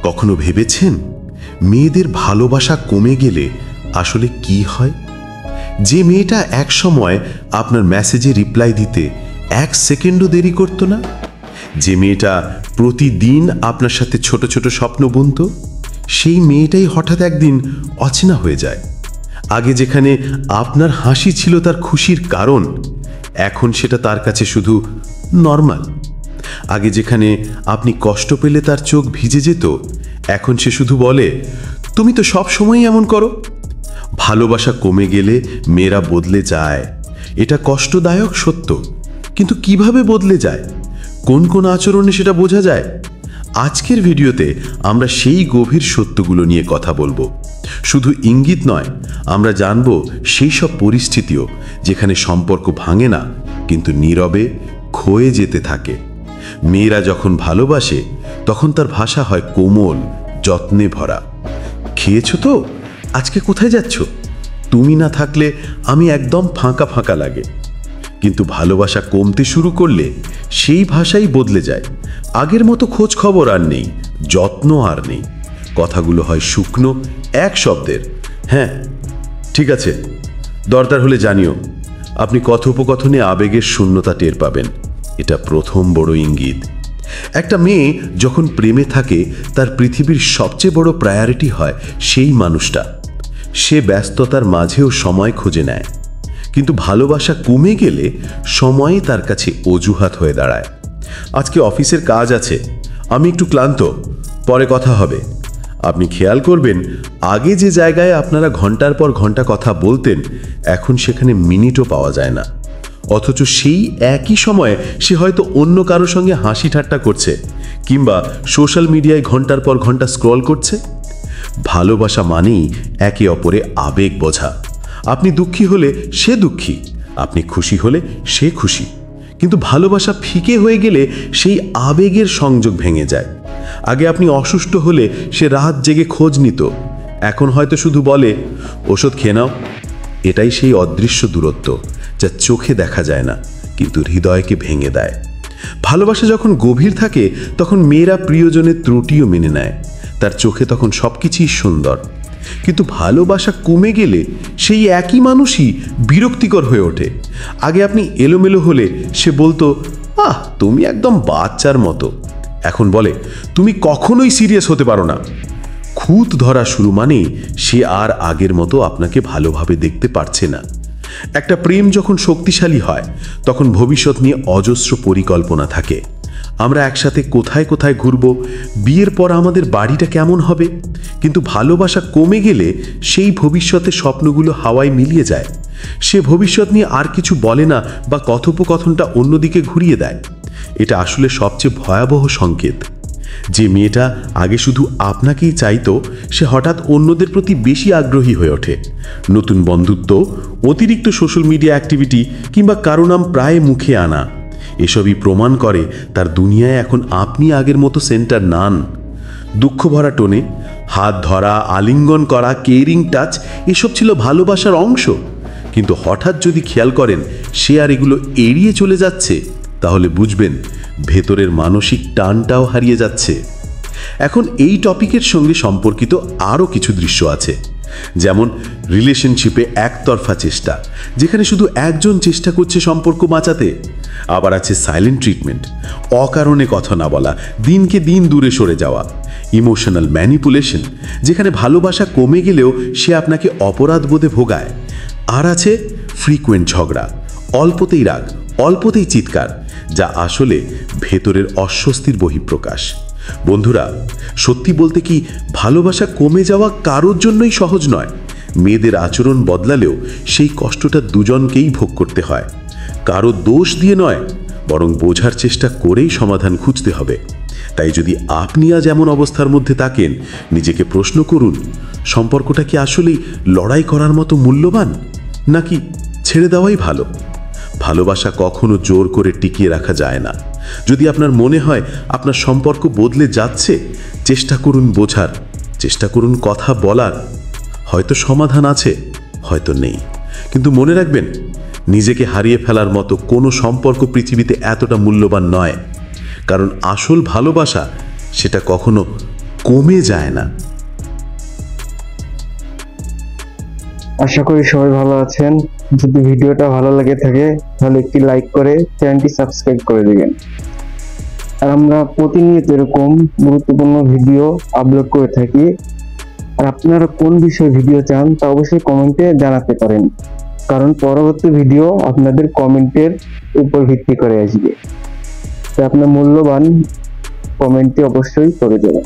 কখনো ভেবেছেন মেয়েদের ভালোবাসা কমে গেলে আসলে কি হয়? যে মেয়েটা এক সময় আপনার মেসেজে রিপ্লাই দিতে 1 সেকেন্ডও দেরি করত না, যে মেয়েটা প্রতিদিন আপনার সাথে ছোট ছোট স্বপ্ন বুনত, সেই মেয়েটাই হঠাৎ একদিন অচেনা হয়ে যায়। আগে যেখানে আপনার হাসি ছিল তার খুশির কারণ, এখন সেটা তার কাছে শুধু নর্মাল। আগে যেখানে আপনি কষ্ট পেলে তার চোখ ভিজে যেত, এখন সে শুধু বলে, তুমি তো সব সময়ই এমন করো। ভালোবাসা কমে গেলে মেয়েরা বদলে যায়, এটা কষ্টদায়ক সত্য, কিন্তু কিভাবে বদলে যায়, কোন কোন আচরণে সেটা বোঝা যায়? আজকের ভিডিওতে আমরা সেই গভীর সত্যগুলো নিয়ে কথা বলবো। শুধু ইঙ্গিত নয়, আমরা জানব সেই সব পরিস্থিতিও যেখানে সম্পর্ক ভাঙে না, কিন্তু নীরবে ক্ষয়ে যেতে থাকে। মেয়েরা যখন ভালোবাসে তখন তার ভাষা হয় কোমল, যত্নে ভরা। খেয়েছো তো? আজকে কোথায় যাচ্ছ? তুমি না থাকলে আমি একদম ফাঁকা ফাঁকা লাগে। কিন্তু ভালোবাসা কমতে শুরু করলে সেই ভাষাই বদলে যায়। আগের মতো খোঁজ খবর আর নেই, যত্ন আর নেই। কথাগুলো হয় শুকনো এক শব্দের, হ্যাঁ ঠিক আছে, দরকার হলে জানিও। আপনি কথোপকথনে আবেগের শূন্যতা টের পাবেন। এটা প্রথম বড় ইঙ্গিত। একটা মেয়ে যখন প্রেমে থাকে, তার পৃথিবীর সবচেয়ে বড় প্রায়োরিটি হয় সেই মানুষটা। সে ব্যস্ততার মাঝেও সময় খুঁজে নেয়, কিন্তু ভালোবাসা কমে গেলে সময়ই তার কাছে অজুহাত হয়ে দাঁড়ায়। আজকে অফিসের কাজ আছে, আমি একটু ক্লান্ত, পরে কথা হবে। আপনি খেয়াল করবেন, আগে যে জায়গায় আপনারা ঘন্টার পর ঘন্টা কথা বলতেন, এখন সেখানে মিনিটও পাওয়া যায় না। অথচ সেই একই সময়ে সে হয়তো অন্য কারো সঙ্গে হাসি ঠাট্টা করছে, কিংবা সোশ্যাল মিডিয়ায় ঘন্টার পর ঘন্টা স্ক্রল করছে। ভালোবাসা মানেই একে অপরে আবেগ বোঝা। আপনি দুঃখী হলে সে দুঃখী, আপনি খুশি হলে সে খুশি। কিন্তু ভালোবাসা ফিকে হয়ে গেলে সেই আবেগের সংযোগ ভেঙে যায়। আগে আপনি অসুস্থ হলে সে রাত জেগে খোঁজ নিত, এখন হয়তো শুধু বলে, ওষুধ খেয়ে নাও। এটাই সেই অদৃশ্য দূরত্ব যা চোখে দেখা যায় না, কিন্তু হৃদয়কে ভেঙে দেয়। ভালোবাসা যখন গভীর থাকে, তখন মেয়েরা প্রিয়জনের ত্রুটিও মেনে নেয়। তার চোখে তখন সবকিছুই সুন্দর। কিন্তু ভালোবাসা কমে গেলে সেই একই মানুষই বিরক্তিকর হয়ে ওঠে। আগে আপনি এলোমেলো হলে সে বলতো, তুমি একদম বাচ্চার মতো। এখন বলে, তুমি কখনোই সিরিয়াস হতে পারো না। খুঁত ধরা শুরু মানেই সে আর আগের মতো আপনাকে ভালোভাবে দেখতে পারছে না। একটা প্রেম যখন শক্তিশালী হয়, তখন ভবিষ্যৎ নিয়ে অজস্র পরিকল্পনা থাকে। আমরা একসাথে কোথায় কোথায় ঘুরব, বিয়ের পর আমাদের বাড়িটা কেমন হবে। কিন্তু ভালোবাসা কমে গেলে সেই ভবিষ্যতের স্বপ্নগুলো হাওয়ায় মিলিয়ে যায়। সে ভবিষ্যৎ নিয়ে আর কিছু বলে না, বা কথোপকথনটা অন্যদিকে ঘুরিয়ে দেয়। এটা আসলে সবচেয়ে ভয়াবহ সংকেত। যে মেয়েটা আগে শুধু আপনাকেই চাইতো, সে হঠাৎ অন্যদের প্রতি বেশি আগ্রহী হয়ে ওঠে। নতুন বন্ধুত্ব, অতিরিক্ত সোশ্যাল মিডিয়া অ্যাক্টিভিটি, কিংবা কারো নাম প্রায় মুখে আনা, এসবই প্রমাণ করে তার দুনিয়ায় এখন আপনি আগের মতো সেন্টার নান। দুঃখ ভরা টোনে হাত ধরা, আলিঙ্গন করা, কেয়ারিং টাচ, এসব ছিল ভালোবাসার অংশ। কিন্তু হঠাৎ যদি খেয়াল করেন সে আর এগুলো এড়িয়ে চলে যাচ্ছে, তাহলে বুঝবেন ভেতরের মানসিক টানটাও হারিয়ে যাচ্ছে। এখন এই টপিকের সঙ্গে সম্পর্কিত আরও কিছু দৃশ্য আছে, যেমন রিলেশনশিপে একতরফা চেষ্টা, যেখানে শুধু একজন চেষ্টা করছে সম্পর্ক বাঁচাতে। আবার আছে সাইলেন্ট ট্রিটমেন্ট, অকারণে কথা না বলা, দিনকে দিন দূরে সরে যাওয়া। ইমোশনাল ম্যানিপুলেশন, যেখানে ভালোবাসা কমে গেলেও সে আপনাকে অপরাধ বোধে ভোগায়। আর আছে ফ্রিকুয়েন্ট ঝগড়া, অল্পতেই রাগ, অল্পতেই চিৎকার, যা আসলে ভেতরের অস্বস্তির বহিঃপ্রকাশ। বন্ধুরা, সত্যি বলতে কি, ভালোবাসা কমে যাওয়া কারোর জন্যই সহজ নয়। মেয়েদের আচরণ বদলালেও সেই কষ্টটা দুজনকেই ভোগ করতে হয়। কারো দোষ দিয়ে নয়, বরং বোঝার চেষ্টা করেই সমাধান খুঁজতে হবে। তাই যদি আপনি আজ এমন অবস্থার মধ্যে থাকেন, নিজেকে প্রশ্ন করুন, সম্পর্কটা কি আসলেই লড়াই করার মতো মূল্যবান, নাকি ছেড়ে দেওয়াই ভালো? ভালোবাসা কখনো জোর করে টিকিয়ে রাখা যায় না। যদি আপনার মনে হয় আপনার সম্পর্ক বদলে যাচ্ছে, চেষ্টা করুন বোঝার, চেষ্টা করুন কথা বলার। হয়তো সমাধান আছে, হয়তো নেই, কিন্তু মনে রাখবেন, নিজেকে হারিয়ে ফেলার মতো কোনো সম্পর্ক পৃথিবীতে এতটা মূল্যবান নয়। কারণ আসল ভালোবাসা সেটা কখনো কমে যায় না। আশা করি সবাই ভালো আছেন। যদি ভিডিওটা ভালো লেগে থাকে তাহলে একটি লাইক করে চ্যানেলটি সাবস্ক্রাইব করে দিবেন। আর আমরা প্রতিনিয়ত এরকম গুরুত্বপূর্ণ ভিডিও আপলোড করে থাকি। আর আপনারা কোন বিষয়ে ভিডিও চান তা অবশ্যই কমেন্টে জানাতে পারেন, কারণ পরবর্তী ভিডিও আপনাদের কমেন্টের উপর ভিত্তি করে আসবে। তাই আপনার মূল্যবান কমেন্টটি অবশ্যই করে দেবেন।